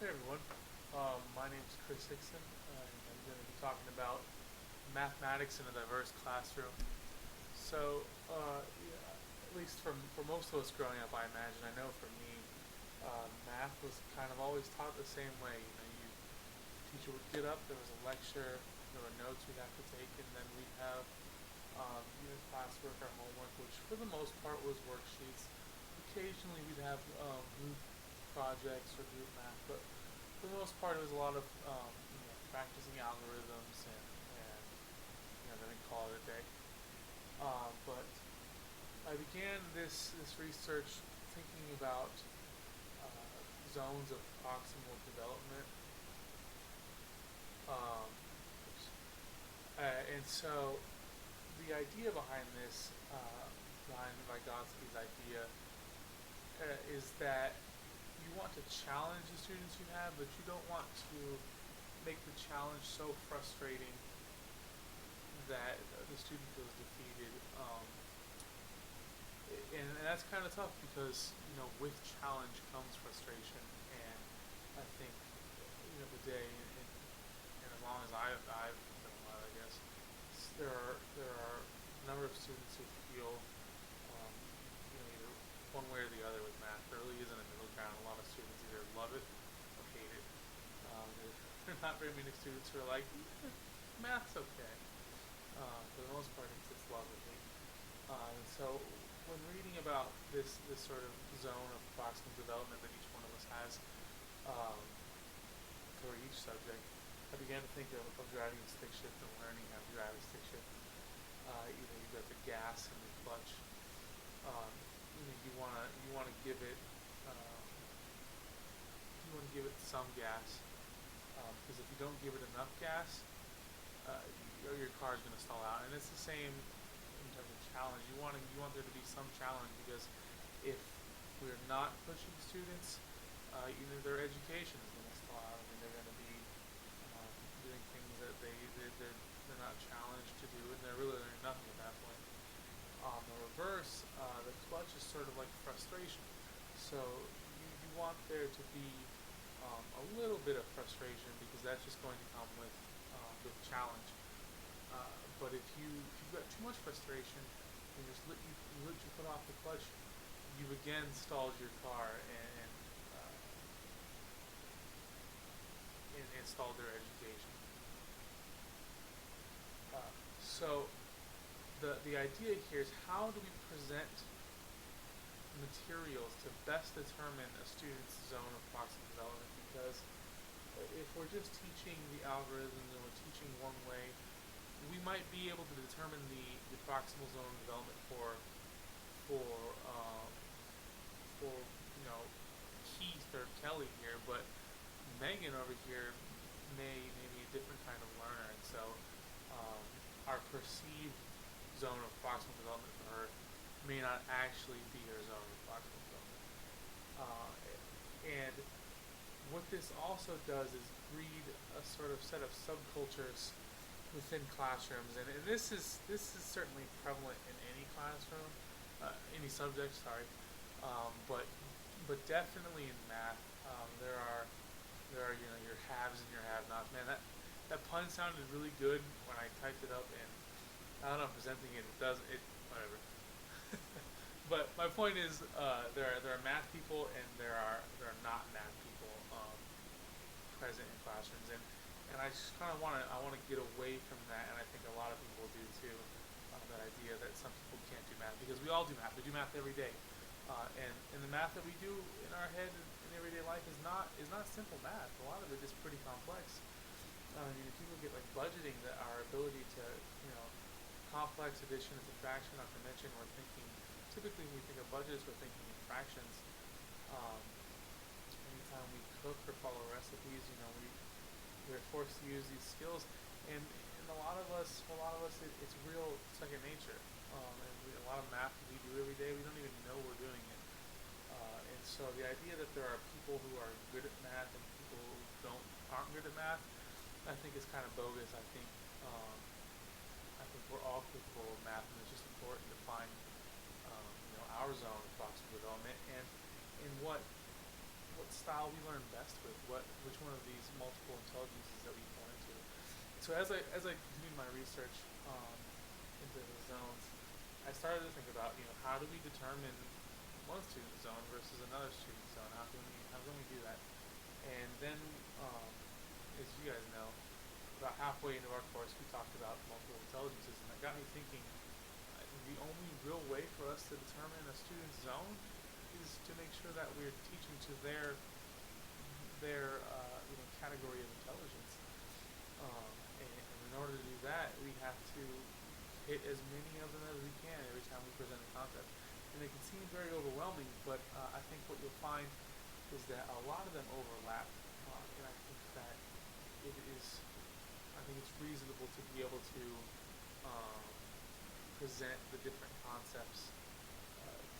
Hey everyone, my name is Chris Hickson, and I'm going to be talking about mathematics in a diverse classroom. So, yeah, at least for most of us growing up, I imagine, I know for me, math was kind of always taught the same way. Teacher would get up, there was a lecture, there were notes we'd have to take, and then we'd have either classwork or homework, which for the most part was worksheets. Occasionally we'd have group projects or group math, but for the most part it was a lot of practicing algorithms and then we'd call it a day. But I began this research thinking about zones of proximal development. Um, and so the idea behind this, behind Vygotsky's idea, is that you want to challenge the students you have, but you don't want to make the challenge so frustrating that the student feels defeated. And that's kind of tough because with challenge comes frustration, and I think the day, and as long as I've been alive, I guess there are a number of students who feel either one way or the other with math. There really isn't a middle ground. A lot of students either love it or hate it. There are not very many students who are like, math's okay. For the most part, it's love or hate. And so when reading about this sort of zone of proximal development that each one of us has um, for each subject, I began to think of driving a stick shift and learning how to drive a stick shift. You've got the gas and the clutch. Um, you want to give it some gas, because if you don't give it enough gas, your car is going to stall out. And it's the same in terms of challenge. You want there to be some challenge, because if we're not pushing students, their education is going to stall out. I mean, they're going to be doing things that they're not challenged to do, and they're really learning nothing at that point. On the reverse, the clutch is sort of like frustration. So you want there to be a little bit of frustration, because that's just going to come with challenge. But if you've got too much frustration and you let your foot off the clutch, you've again stalled your car and stalled their education. So the idea here is, how do we present materials to best determine a student's zone of proximal development? Because if we're just teaching the algorithms and we're teaching one way, we might be able to determine the proximal zone of development for Keith or Kelly here, but Megan over here may be a different kind of learner, and so our perceived zone of proximal development for her may not actually be her zone of proximal development. And what this also does is breed a sort of set of subcultures within classrooms, and this is certainly prevalent in any classroom, any subject. Sorry, but definitely in math, there are your haves and your have-nots. Man, that pun sounded really good when I typed it up, and I don't know, presenting it doesn't it whatever. But my point is, there are math people and there are not math people present in classrooms, and I just kind of want to get away from that, and I think a lot of people do too. That idea that some people can't do math, because we all do math. We do math every day, and the math that we do in our head in everyday life is not simple math. A lot of it is pretty complex. People get like budgeting, that our ability to complex addition and subtraction. Not to mention, we're thinking, typically when we think of budgets, we're thinking in fractions. Um, Anytime we cook or follow recipes, we're forced to use these skills, and it's real second nature. A lot of math we do every day, we don't even know we're doing it. And so the idea that there are people who are good at math and people who aren't good at math, I think is kind of bogus. I think we're all capable of math, and it's just important to find our zone of proximal development, and what what style we learn best with, which one of these multiple intelligences that we fall into. So as I continued my research into the zones, I started to think about, how do we determine one student zone versus another student zone? How can we do that? And then, as you guys know, about halfway into our course, we talked about multiple intelligences, and that got me thinking. The only real way for us to determine a student's zone is to make sure that we're teaching to their category of intelligence. And in order to do that, we have to hit as many of them as we can every time we present a concept. And it can seem very overwhelming, but I think what you'll find is that a lot of them overlap, and I think that it is. I think it's reasonable to be able to um, present the different concepts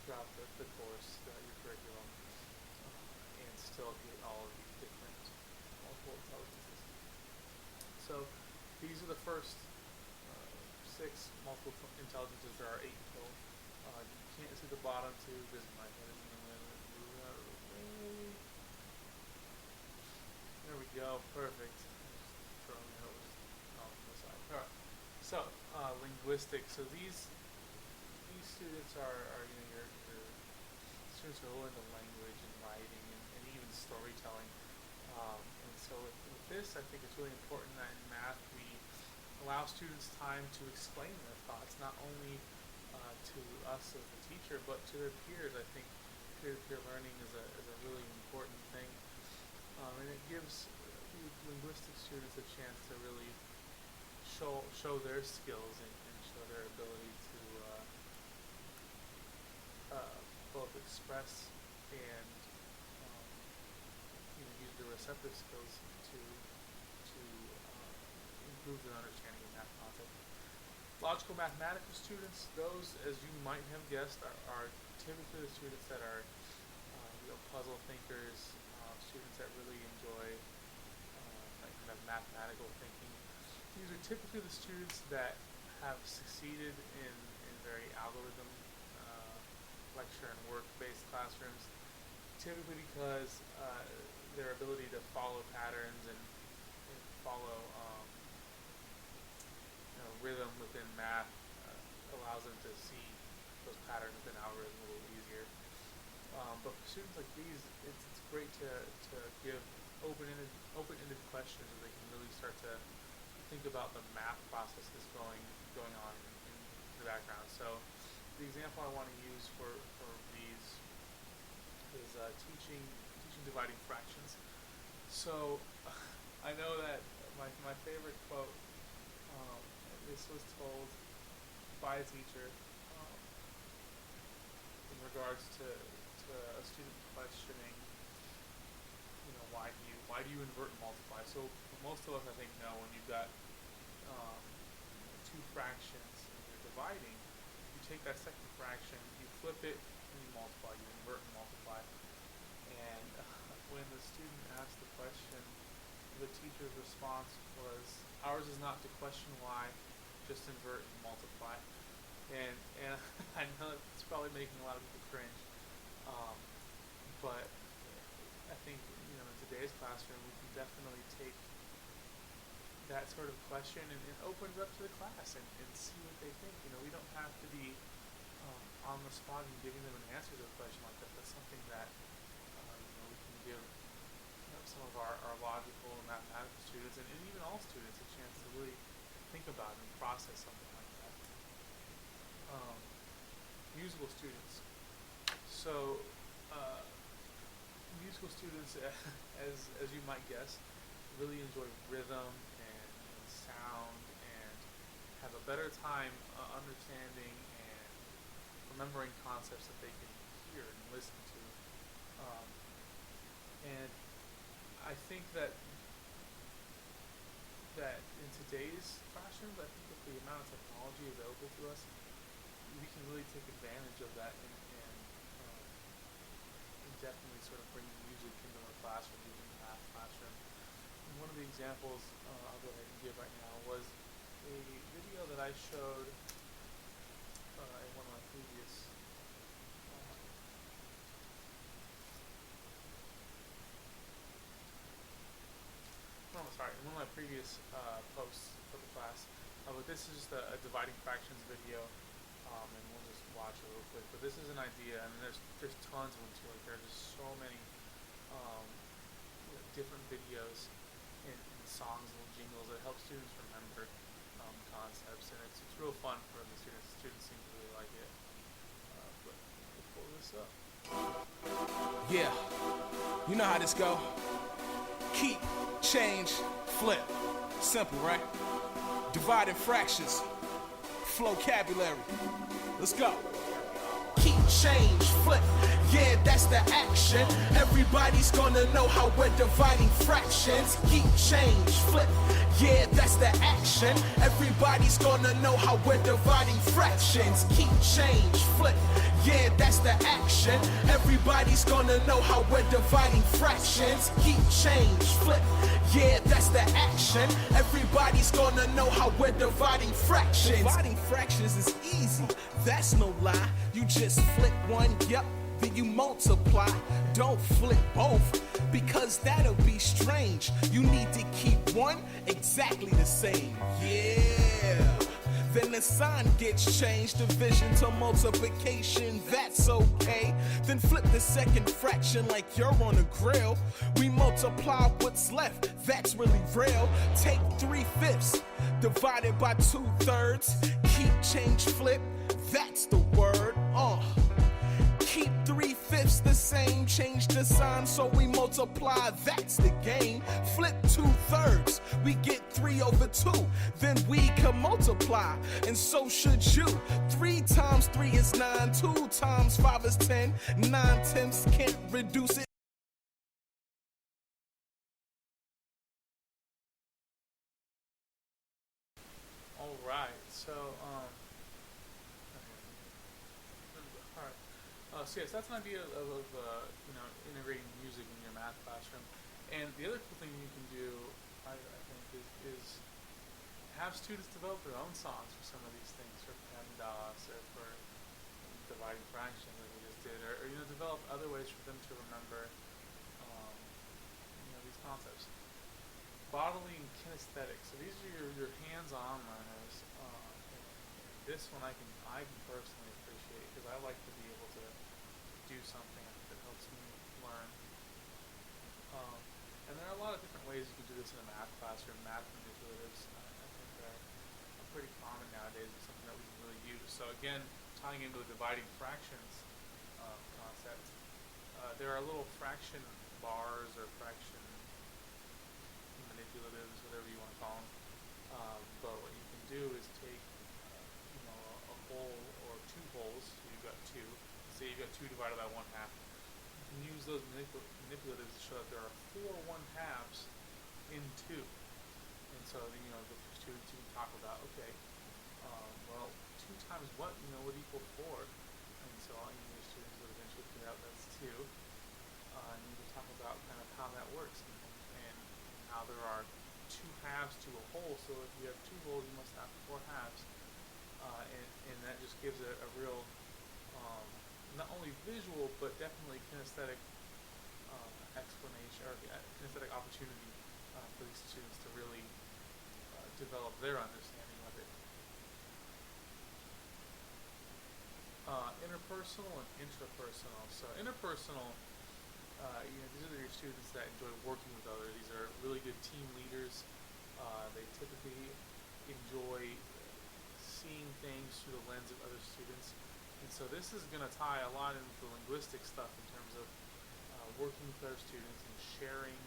throughout the course, throughout your curriculum, and still hit all of these different multiple intelligences. So these are the first six multiple intelligences. There are eight in total. You can't see the bottom two because my head is in the way. Move out of the way. There we go. Perfect. Just throwing it over on the side. All right. So linguistics. So these students are your students who are into language and writing and even storytelling. And so with this, I think it's really important that in math we allow students time to explain their thoughts, not only to us as the teacher, but to their peers. I think peer-to-peer learning is a really important thing, and it gives linguistic students a chance to really show their skills and show their ability to both express and use their receptive skills to improve their understanding of math concepts. Logical mathematical students, those, as you might have guessed, are typically the students that are puzzle thinkers, students that really enjoy that kind of mathematical thinking. These are typically the students that have succeeded in very algorithm lecture and work-based classrooms, typically because their ability to follow patterns and follow rhythm within math allows them to see those patterns within algorithms a little easier. But for students like these, it's great to give open-ended questions so they can really start to think about the math processes going on in the background. So the example I want to use for these is teaching dividing fractions. So I know that my favorite quote, this was told by a teacher in regards to a student questioning, why do you invert and multiply? So most of us, I think, know when you've got two fractions and you're dividing, you take that second fraction, you flip it, and you multiply. You invert and multiply. And when the student asked the question, the teacher's response was, "Ours is not to question why, just invert and multiply." And I know it's probably making a lot of people cringe, but I think in today's classroom we can definitely take that sort of question and open it up to the class and see what they think. We don't have to be on the spot and giving them an answer to a question like that. That's something that we can give some of our logical and mathematical students and even all students a chance to really think about and process something like that. Musical students. So musical students, as you might guess, really enjoy rhythm and sound and have a better time understanding and remembering concepts that they can hear and listen to. And I think that in today's classrooms, I think with the amount of technology available to us, we can really take advantage of that and definitely sort of bring music into our classroom, even the math classroom. And one of the examples I'll go ahead and give right now was a video that I showed in one of my previous sorry, in one of my previous posts for the class. But this is just a dividing fractions video, and we'll just watch it real quick. But this is an idea, and there's tons of them too. Like there are just so many different videos and songs, little jingles that help students remember concepts, and it's real fun for the students. The students seem to really like it. But we'll pull this up. Yeah, you know how this go. Keep, change, flip. Simple, right? Divided fractions. Flocabulary. Let's go. Keep, change, flip. Yeah, that's the action. Everybody's gonna know how we're dividing fractions. Keep, change, flip. Yeah, that's the action. Everybody's gonna know how we're dividing fractions. Keep, change, flip. Yeah, that's the action. Everybody's gonna know how we're dividing fractions. Keep, change, flip. Yeah, that's the action. Everybody's gonna know how we're dividing fractions. Dividing fractions is easy, that's no lie. You just flip one, yep, then you multiply. Don't flip both, because that'll be strange. You need to keep one exactly the same. Yeah. Then the sign gets changed, division to multiplication, that's okay. Then flip the second fraction like you're on a grill. We multiply what's left, that's really real. Take 3/5 divided by 2/3. Keep, change, flip, that's the word. Keep 3/5 the same, change the sign so we multiply, that's the game. Flip 2/3, we get 3/2, then we can multiply, and so should you. 3 times 3 is 9, 2 times 5 is 10, 9/10 can't reduce it. Alright, so, alright. So yes, that's an idea of integrating music in your math classroom. And the other cool thing you can do, I think, is have students develop their own songs for some of these things, for PEMDAS or for dividing fractions like we just did, or develop other ways for them to remember these concepts. Bodily and kinesthetic. So these are your hands-on learners. And this one I can personally appreciate because I like to be able to do something that helps me learn. And there are a lot of different ways you can do this in a math classroom. Math manipulatives, I think, are pretty common nowadays. It's something that we can really use. So again, tying into the dividing fractions concept, there are little fraction bars or fraction manipulatives, whatever you want to call them. But what you can do is take, a whole or 2 wholes. So you've got 2. Say you've got 2 divided by 1/2. You can use those manipulatives to show that there are 4 1/2s in 2. And so, the students you can talk about, okay, well, 2 times what, would equal 4. And so all your students would eventually figure out that's 2. And you can talk about kind of how that works and how there are 2 halves to a whole. So if you have 2 wholes, you must have 4 halves. And that just gives it a real, not only visual, but definitely kinesthetic explanation, or kinesthetic opportunity for these students to really develop their understanding of it. Interpersonal and intrapersonal. So interpersonal, these are your students that enjoy working with others. These are really good team leaders. They typically enjoy seeing things through the lens of other students. And so this is going to tie a lot into the linguistic stuff in terms of working with other students and sharing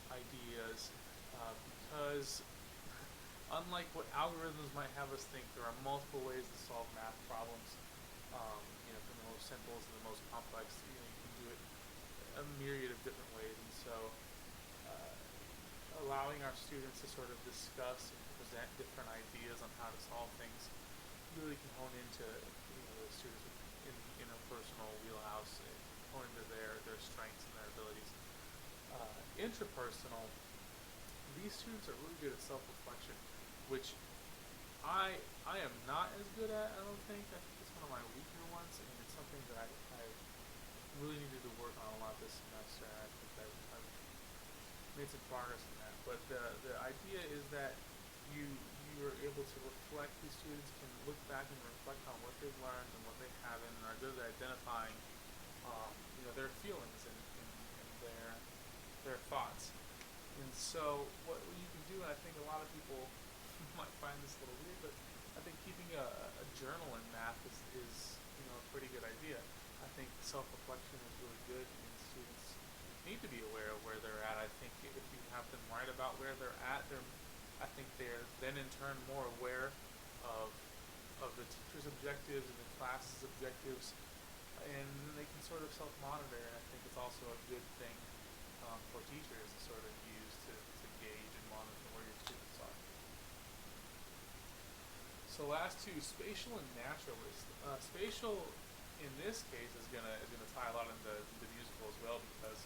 ideas, because unlike what algorithms might have us think, there are multiple ways to solve math problems. From the most simple to the most complex, you can do it a myriad of different ways. And so allowing our students to sort of discuss and present different ideas on how to solve things really can hone into the students in interpersonal wheelhouse, and hone into their strengths and their abilities. Interpersonal, these students are really good at self-reflection, which I am not as good at. I don't think. I think it's one of my weaker ones, and it's something that I really needed to work on a lot this semester. I think I've made some progress in that. But the idea is that you are able to reflect. These students can look back and reflect on what they've learned and what they haven't, and are good at identifying, their feelings and their thoughts. And so what you can do, and I think a lot of people might find this a little weird, but I think keeping a journal in math is a pretty good idea. I think self-reflection is really good, and students need to be aware of where they're at. I think if you have them write about where they're at, I think they're then in turn more aware of the teacher's objectives and the class's objectives, and they can sort of self-monitor. And I think it's also a good thing for teachers to sort of use to gauge and monitor where your students are. So last two, spatial and naturalist. Spatial, in this case, is gonna tie a lot into the musical as well, because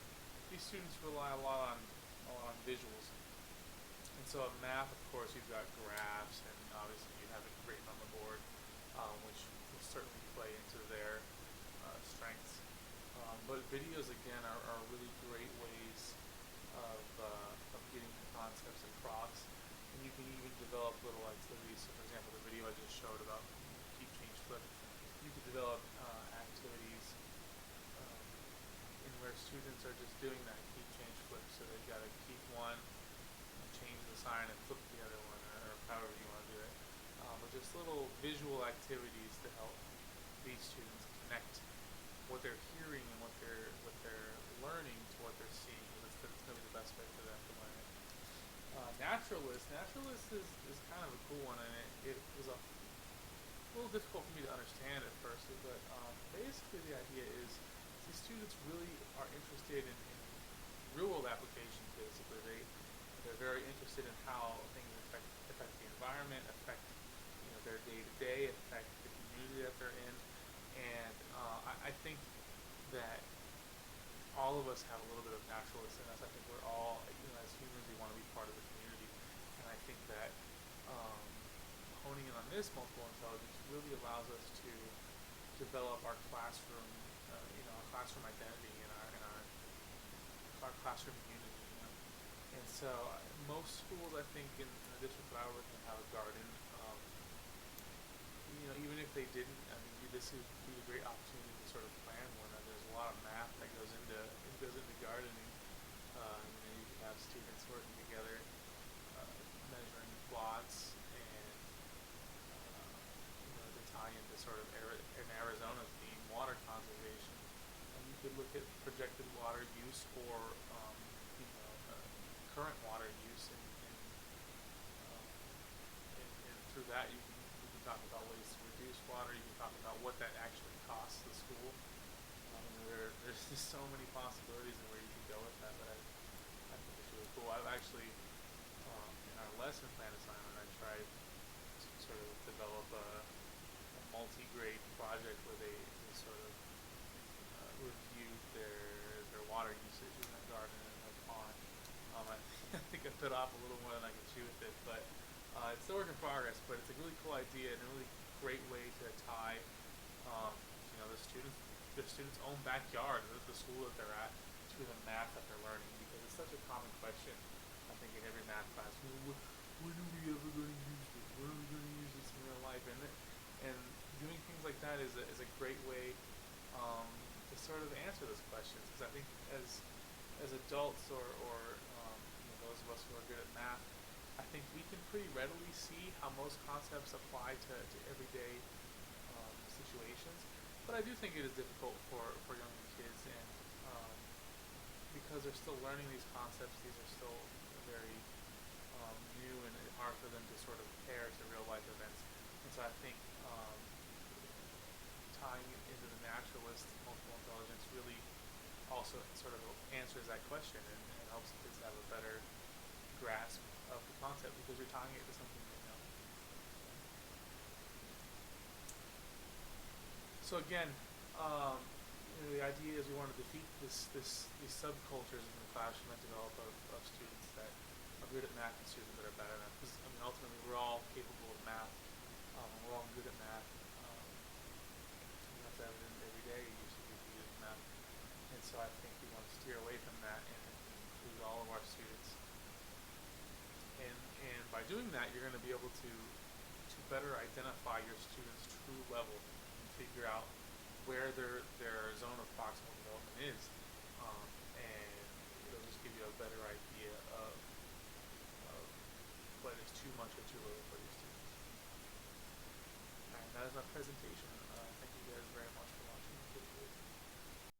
these students rely a lot on visuals. And so in math, of course, you've got graphs, and obviously you have it written on the board, which will certainly play into their strengths. But videos, again, are really great ways of getting the concepts across. And you can even develop little activities. So, for example, the video I just showed about keep, change, flip, you could develop activities in where students are just doing that keep, change, flip. So they've got to keep one, change the sign, and flip the other one, or however you want to do it. But just little visual activities to help these students connect what they're hearing and what they're learning to what they're seeing. That's going to be the best way for them to learn it. Naturalist is kind of a cool one, and it was a little difficult for me to understand at first, but basically the idea is these students really are interested in real world applications. Basically, they're very interested in how things affect the environment, affect their day to day, affect the community that they're in, and I think that all of us have a little bit of naturalist in us. I think we're all, as humans, we want to be part of the community, and I think that honing in on this multiple intelligence really allows us to develop our classroom, our classroom identity and our classroom unity. And so most schools, I think, in the district that I work in, have a garden. Even if they didn't, I mean, this would be a great opportunity to sort of plan one. There's a lot of math that goes into gardening. You could have students working together, measuring plots, and to tie into sort of an Arizona theme, water conservation. And you could look at projected water use or current water use, and through that you can talk about ways to reduce water. You can talk about what that actually costs the school. There's just so many possibilities and where you can go with that, but I think it's really cool. I've actually, in our lesson plan assignment, I tried to sort of develop a multi-grade project where they sort of reviewed their water usage in their garden and their pond. I think I bit off a little more than I could chew with it, but it's still a work in progress. But it's a really cool idea and a really great way to tie, the students' own backyard, the school that they're at, to the math that they're learning, because it's such a common question. I think in every math class, when are we ever going to use this? When are we going to use this in real life? And doing things like that is a great way to sort of answer those questions. Because I think as adults or those of us who are good at math, I think we can pretty readily see how most concepts apply to everyday situations. But I do think it is difficult for younger kids, and because they're still learning these concepts, these are still very new and hard for them to sort of compare to real life events. And so I think tying it into the naturalist multiple intelligence really also sort of answers that question and helps kids have a better grasp of the concept, because you're tying it to something they know. So again, the idea is we want to defeat these subcultures in the classroom and develop of students that are good at math and students that are bad at math. Because ultimately we're all capable of math. We're all good at math. That's evident every day. You should be good at math. And so I think we want to steer away from that and include all of our students. And by doing that, you're going to be able to better identify your students' true level and figure out where their zone of proximal development is, and it'll just give you a better idea of what is too much or too little for your students. And that is my presentation.